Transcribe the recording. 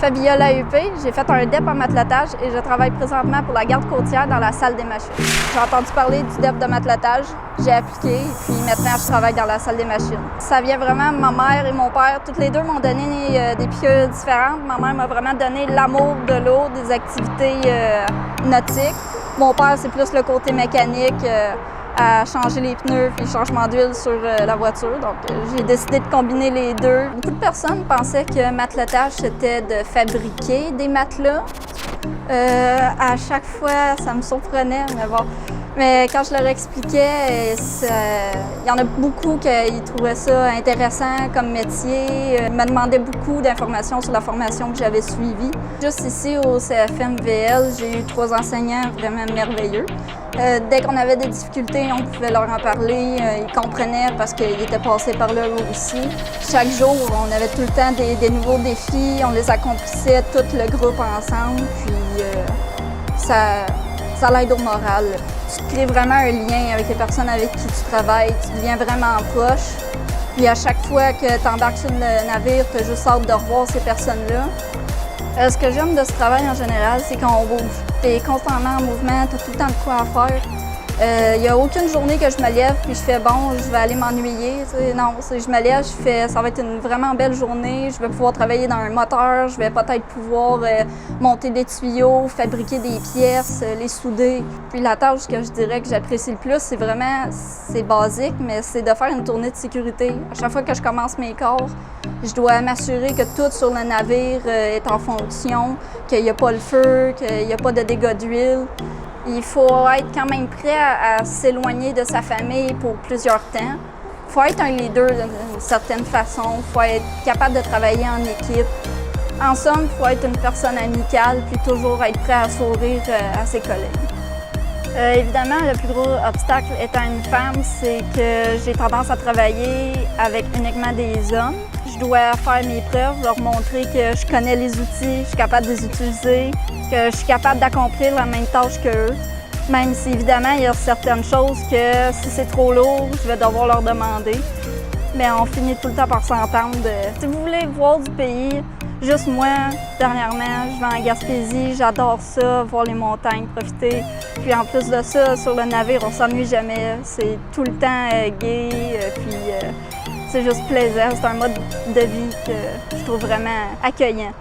Fabiola l'AUP, j'ai fait un DEP en matelotage et je travaille présentement pour la garde côtière dans la salle des machines. J'ai entendu parler du DEP de matelotage, j'ai appliqué et puis maintenant je travaille dans la salle des machines. Ça vient vraiment de ma mère et mon père, toutes les deux m'ont donné des piqûres différentes. Ma mère m'a vraiment donné l'amour de l'eau, des activités nautiques. Mon père, c'est plus le côté mécanique, à changer les pneus puis le changement d'huile sur la voiture. Donc, j'ai décidé de combiner les deux. Beaucoup de personnes pensaient que matelotage, c'était de fabriquer des matelas. À chaque fois, ça me surprenait, mais bon. Mais quand je leur expliquais, il y en a beaucoup qui trouvaient ça intéressant comme métier. Ils me demandaient beaucoup d'informations sur la formation que j'avais suivie. Juste ici au CFMVL, j'ai eu 3 enseignants vraiment merveilleux. Dès qu'on avait des difficultés, on pouvait leur en parler. Ils comprenaient parce qu'ils étaient passés par là eux aussi. Chaque jour, on avait tout le temps des nouveaux défis. On les accomplissait tout le groupe ensemble. Puis ça l'aide au moral. Tu crées vraiment un lien avec les personnes avec qui tu travailles. Tu deviens vraiment proche. Puis à chaque fois que tu embarques sur le navire, tu as juste hâte de revoir ces personnes-là. Ce que j'aime de ce travail en général, c'est qu'on bouge. Tu es constamment en mouvement, tu as tout le temps de quoi à faire. Il n'y a aucune journée que je me lève puis je fais bon, je vais aller m'ennuyer. Non, je me lève, je fais ça va être une vraiment belle journée. Je vais pouvoir travailler dans un moteur, je vais peut-être pouvoir monter des tuyaux, fabriquer des pièces, les souder. Puis la tâche que je dirais que j'apprécie le plus, c'est basique, mais c'est de faire une tournée de sécurité. À chaque fois que je commence mes corps, je dois m'assurer que tout sur le navire est en fonction, qu'il n'y a pas le feu, qu'il n'y a pas de dégâts d'huile. Il faut être quand même prêt à s'éloigner de sa famille pour plusieurs temps. Il faut être un leader d'une certaine façon. Il faut être capable de travailler en équipe. En somme, il faut être une personne amicale puis toujours être prêt à sourire à ses collègues. Évidemment, le plus gros obstacle étant une femme, c'est que j'ai tendance à travailler avec uniquement des hommes. Je dois faire mes preuves, leur montrer que je connais les outils, je suis capable de les utiliser, que je suis capable d'accomplir la même tâche qu'eux. Même si, évidemment, il y a certaines choses que si c'est trop lourd, je vais devoir leur demander. Mais on finit tout le temps par s'entendre. Si vous voulez voir du pays, juste moi, dernièrement, je vais en Gaspésie, j'adore ça, voir les montagnes, profiter. Puis en plus de ça, sur le navire, on s'ennuie jamais. C'est tout le temps gai, puis c'est juste plaisant. C'est un mode de vie que je trouve vraiment accueillant.